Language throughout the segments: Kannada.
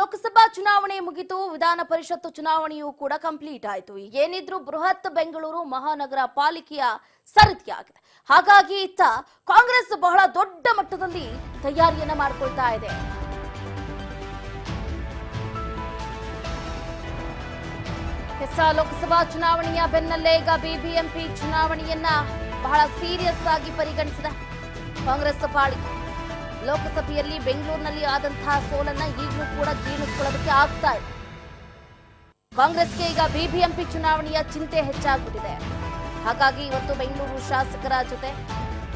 ಲೋಕಸಭಾ ಚುನಾವಣೆ ಮುಗಿತು, ವಿಧಾನ ಪರಿಷತ್ ಚುನಾವಣೆಯೂ ಕೂಡ ಕಂಪ್ಲೀಟ್ ಆಯಿತು. ಏನಿದ್ರು ಬೃಹತ್ ಬೆಂಗಳೂರು ಮಹಾನಗರ ಪಾಲಿಕೆಯ ಸರದಿಯಾಗಿದೆ. ಹಾಗಾಗಿ ಇತ್ತ ಕಾಂಗ್ರೆಸ್ ಬಹಳ ದೊಡ್ಡ ಮಟ್ಟದಲ್ಲಿ ತಯಾರಿಯನ್ನ ಮಾಡಿಕೊಳ್ತಾ ಇದೆ. ಹೊಸ ಲೋಕಸಭಾ ಚುನಾವಣೆಯ ಬೆನ್ನಲ್ಲೇ ಈಗ ಬಿಬಿಎಂಪಿ ಚುನಾವಣೆಯನ್ನ ಬಹಳ ಸೀರಿಯಸ್ ಆಗಿ ಪರಿಗಣಿಸಿದೆ ಕಾಂಗ್ರೆಸ್ ಪಾಲಿಕೆ. ಲೋಕಸಭೆಯಲ್ಲಿ ಬೆಂಗಳೂರಿನಲ್ಲಿ ಆದಂತಹ ಸೋಲನ್ನ ಈಗಲೂ ಕೂಡ ಜೀರ್ಣಿಸಿಕೊಳ್ಳೋದಕ್ಕೆ ಆಗ್ತಾ ಇದೆ. ಕಾಂಗ್ರೆಸ್ಗೆ ಈಗ ಬಿಬಿಎಂಪಿ ಚುನಾವಣೆಯ ಚಿಂತೆ ಹೆಚ್ಚಾಗ್ಬಿಟ್ಟಿದೆ. ಹಾಗಾಗಿ ಇವತ್ತು ಬೆಂಗಳೂರು ಶಾಸಕರ ಜೊತೆ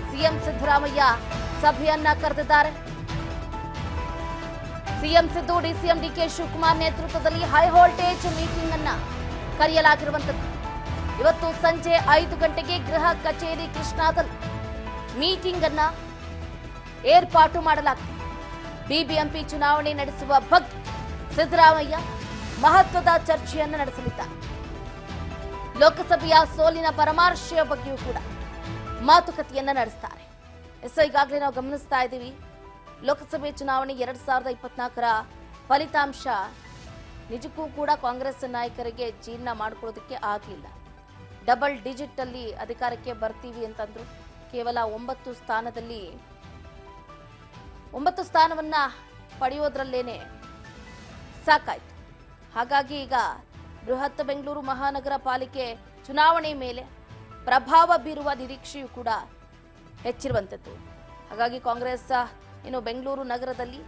ಸಿಎಂ ಸಿದ್ದರಾಮಯ್ಯ ಸಭೆಯನ್ನ ಕರೆದಿದ್ದಾರೆ. CM Siddu, DCM D K Shivakumar ನೇತೃತ್ವದಲ್ಲಿ ಹೈ ವೋಲ್ಟೇಜ್ ಮೀಟಿಂಗ್ ಅನ್ನ ಕರೆಯಲಾಗಿರುವಂತದ್ದು. ಇವತ್ತು ಸಂಜೆ 5 ಗಂಟೆಗೆ ಗೃಹ ಕಚೇರಿ ಕೃಷ್ಣಾದಲ್ಲಿ ಮೀಟಿಂಗ್ ಅನ್ನ ಏರ್ಪಾಟು ಮಾಡಲಾಗಿದೆ. ಬಿಬಿಎಂಪಿ ಚುನಾವಣೆ ನಡೆಸುವ ಬಗ್ಗೆ ಸಿದ್ದರಾಮಯ್ಯ ಮಹತ್ವದ ಚರ್ಚೆಯನ್ನು ನಡೆಸಲಿದ್ದಾರೆ. ಲೋಕಸಭೆಯ ಸೋಲಿನ ಪರಾಮರ್ಶೆಯ ಬಗ್ಗೆಯೂ ಕೂಡ ಮಾತುಕತೆಯನ್ನ ನಡೆಸ್ತಾರೆ. ಈಗಾಗಲೇ ನಾವು ಗಮನಿಸ್ತಾ ಇದ್ದೀವಿ, ಲೋಕಸಭೆ ಚುನಾವಣೆ 2024ರ ಫಲಿತಾಂಶ ನಿಜಕ್ಕೂ ಕೂಡ ಕಾಂಗ್ರೆಸ್ ನಾಯಕರಿಗೆ ಜೀರ್ಣ ಮಾಡಿಕೊಳ್ಳೋದಕ್ಕೆ ಆಗಲಿಲ್ಲ. ಡಬಲ್ ಡಿಜಿಟ್ ಅಲ್ಲಿ ಅಧಿಕಾರಕ್ಕೆ ಬರ್ತೀವಿ ಅಂತಂದ್ರು. ಕೇವಲ 9 ಸ್ಥಾನವನ್ನ ಪಡೆಯೋದ್ರಲ್ಲೇನೆ ಸಾಕಾಯ್ತು. ಹಾಗಾಗಿ ಈಗ ಬೃಹತ್ ಬೆಂಗಳೂರು ಮಹಾನಗರ ಪಾಲಿಕೆ ಚುನಾವಣೆ ಮೇಲೆ ಪ್ರಭಾವ ಬೀರುವ ನಿರೀಕ್ಷೆಯೂ ಕೂಡ ಹೆಚ್ಚಿರುವಂಥದ್ದು. ಹಾಗಾಗಿ ಕಾಂಗ್ರೆಸ್ ಇನ್ನು ಬೆಂಗಳೂರು ನಗರದಲ್ಲಿ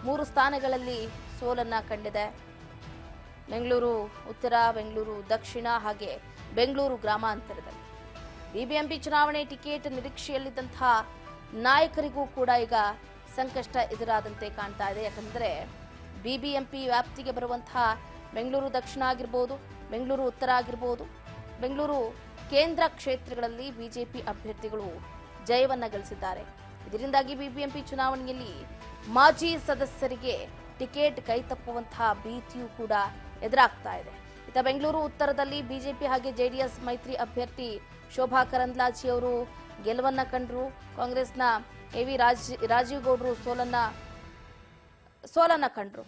3 ಸ್ಥಾನಗಳಲ್ಲಿ ಸೋಲನ್ನ ಕಂಡಿದೆ. ಬೆಂಗಳೂರು ಉತ್ತರ, ಬೆಂಗಳೂರು ದಕ್ಷಿಣ ಹಾಗೆ ಬೆಂಗಳೂರು ಗ್ರಾಮಾಂತರದಲ್ಲಿ ಬಿಬಿಎಂಪಿ ಚುನಾವಣೆ ಟಿಕೆಟ್ ನಿರೀಕ್ಷೆಯಲ್ಲಿದ್ದಂತಹ ನಾಯಕರಿಗೂ ಕೂಡ ಈಗ ಸಂಕಷ್ಟ ಎದುರಾದಂತೆ ಕಾಣ್ತಾ ಇದೆ. ಯಾಕಂದ್ರೆ ಬಿಬಿಎಂಪಿ ವ್ಯಾಪ್ತಿಗೆ ಬರುವಂತಹ ಬೆಂಗಳೂರು ದಕ್ಷಿಣ ಆಗಿರ್ಬೋದು, ಬೆಂಗಳೂರು ಉತ್ತರ ಆಗಿರ್ಬೋದು, ಬೆಂಗಳೂರು ಕೇಂದ್ರ ಕ್ಷೇತ್ರಗಳಲ್ಲಿ ಬಿಜೆಪಿ ಅಭ್ಯರ್ಥಿಗಳು ಜಯವನ್ನ ಗಳಿಸಿದ್ದಾರೆ. ಇದರಿಂದಾಗಿ ಬಿಬಿಎಂಪಿ ಚುನಾವಣೆಯಲ್ಲಿ ಮಾಜಿ ಸದಸ್ಯರಿಗೆ ಟಿಕೆಟ್ ಕೈತಪ್ಪುವಂತಹ ಭೀತಿಯೂ ಕೂಡ ಎದುರಾಗ್ತಾ ಇದೆ. ಇತ್ತ ಬೆಂಗಳೂರು ಉತ್ತರದಲ್ಲಿ ಬಿಜೆಪಿ ಹಾಗೆ ಜೆಡಿಎಸ್ ಮೈತ್ರಿ ಅಭ್ಯರ್ಥಿ ಶೋಭಾ ಕರಂದ್ಲಾಜೆ ಅವರು ಗೆಲುವನ್ನ ಕಂಡ್ರು. ಕಾಂಗ್ರೆಸ್ನ ಎವಿ ರಾಜೀವ್ ಗೌಡ್ರು ಸೋಲನ್ನ ಕಂಡ್ರು.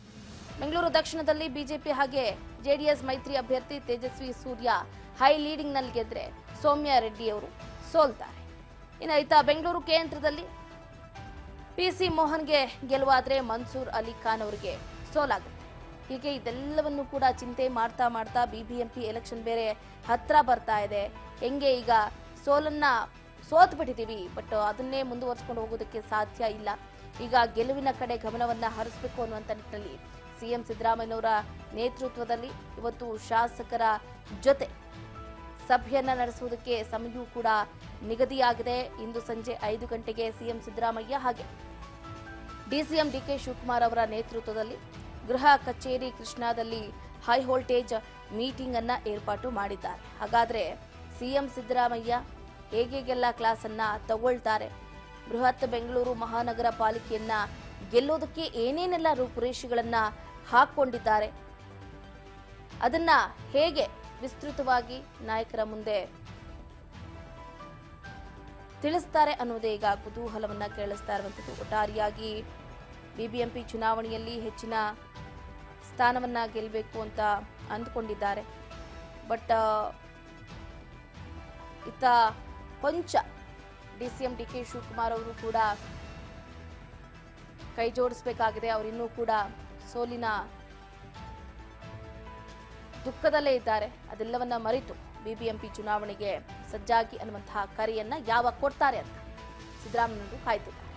ಬೆಂಗಳೂರು ದಕ್ಷಿಣದಲ್ಲಿ ಬಿಜೆಪಿ ಹಾಗೆ ಜೆಡಿಎಸ್ ಮೈತ್ರಿ ಅಭ್ಯರ್ಥಿ ತೇಜಸ್ವಿ ಸೂರ್ಯ ಹೈ ಲೀಡಿಂಗ್ ನಲ್ಲಿ ಗೆದ್ರೆ ಸೌಮ್ಯ ರೆಡ್ಡಿ ಅವರು ಸೋಲ್ತಾರೆ. ಇನ್ನು ಇತ್ತ ಬೆಂಗಳೂರು ಕೇಂದ್ರದಲ್ಲಿ ಪಿಸಿ ಮೋಹನ್ಗೆ ಗೆಲುವಾದ್ರೆ ಮನ್ಸೂರ್ ಅಲಿ ಖಾನ್ ಅವರಿಗೆ ಸೋಲಾಗುತ್ತೆ. ಹೀಗೆ ಇದೆಲ್ಲವನ್ನು ಕೂಡ ಚಿಂತೆ ಮಾಡ್ತಾ ಬಿಬಿಎಂಪಿ ಎಲೆಕ್ಷನ್ ಬೇರೆ ಹತ್ರ ಬರ್ತಾ ಇದೆ. ಹೆಂಗೆ ಈಗ ಸೋತ್ ಬಿಟ್ಟಿದ್ದೀವಿ, ಬಟ್ ಅದನ್ನೇ ಮುಂದುವರಿಸಿಕೊಂಡು ಹೋಗೋದಕ್ಕೆ ಸಾಧ್ಯ ಇಲ್ಲ. ಈಗ ಗೆಲುವಿನ ಕಡೆ ಗಮನವನ್ನ ಹರಿಸಬೇಕು ಅನ್ನುವಂಥ ನಿಟ್ಟಿನಲ್ಲಿ ಸಿಎಂ ಸಿದ್ದರಾಮಯ್ಯನವರ ನೇತೃತ್ವದಲ್ಲಿ ಇವತ್ತು ಶಾಸಕರ ಜೊತೆ ಸಭೆಯನ್ನ ನಡೆಸುವುದಕ್ಕೆ ಸಮಯವೂ ಕೂಡ ನಿಗದಿಯಾಗಿದೆ. ಇಂದು ಸಂಜೆ 5 ಗಂಟೆಗೆ ಸಿಎಂ ಸಿದ್ದರಾಮಯ್ಯ ಹಾಗೆ ಡಿಸಿಎಂ ಡಿಕೆ ಶಿವಕುಮಾರ್ ಅವರ ನೇತೃತ್ವದಲ್ಲಿ ಗೃಹ ಕಚೇರಿ ಕೃಷ್ಣಾದಲ್ಲಿ ಹೈ ವೋಲ್ಟೇಜ್ ಮೀಟಿಂಗ್ ಅನ್ನ ಏರ್ಪಾಟು ಮಾಡಿದ್ದಾರೆ. ಹಾಗಾದ್ರೆ ಸಿಎಂ ಸಿದ್ದರಾಮಯ್ಯ ಹೇಗೆಲ್ಲ ಕ್ಲಾಸ್ ಅನ್ನ ತಗೊಳ್ತಾರೆ, ಬೃಹತ್ ಬೆಂಗಳೂರು ಮಹಾನಗರ ಪಾಲಿಕೆಯನ್ನ ಗೆಲ್ಲೋದಕ್ಕೆ ಏನೇನೆಲ್ಲ ರೂಪುರೇಷೆಗಳನ್ನ ಹಾಕೊಂಡಿದ್ದಾರೆ, ಅದನ್ನ ಹೇಗೆ ವಿಸ್ತೃತವಾಗಿ ನಾಯಕರ ಮುಂದೆ ತಿಳಿಸ್ತಾರೆ ಅನ್ನೋದೇ ಈಗ ಕುತೂಹಲವನ್ನ ಕೇಳಿಸ್ತಾ ಇರುವಂಥದ್ದು. ಒಟ್ಟಾರೆಯಾಗಿ ಬಿಬಿಎಂಪಿ ಚುನಾವಣೆಯಲ್ಲಿ ಹೆಚ್ಚಿನ ಸ್ಥಾನವನ್ನ ಗೆಲ್ಲಬೇಕು ಅಂತ ಅಂದುಕೊಂಡಿದ್ದಾರೆ. ಬಟ್ ಇತ್ತ ಕೊಂಚ ಡಿಸಿಎಂ ಡಿಕೆ ಶಿವಕುಮಾರ್ ಅವರು ಕೂಡ ಕೈ ಜೋಡಿಸಬೇಕಾಗಿದೆ. ಅವರಿನ್ನೂ ಕೂಡ ಸೋಲಿನ ದುಃಖದಲ್ಲೇ ಇದ್ದಾರೆ. ಅದೆಲ್ಲವನ್ನ ಮರೆತು ಬಿಬಿಎಂಪಿ ಚುನಾವಣೆಗೆ ಸಜ್ಜಾಗಿ ಅನ್ನುವಂತಹ ಕರೆಯನ್ನ ಯಾವಾಗ ಕೊಡ್ತಾರೆ ಅಂತ ಸಿದ್ದರಾಮಯ್ಯನವರು ಕಾಯ್ತಿದ್ದಾರೆ.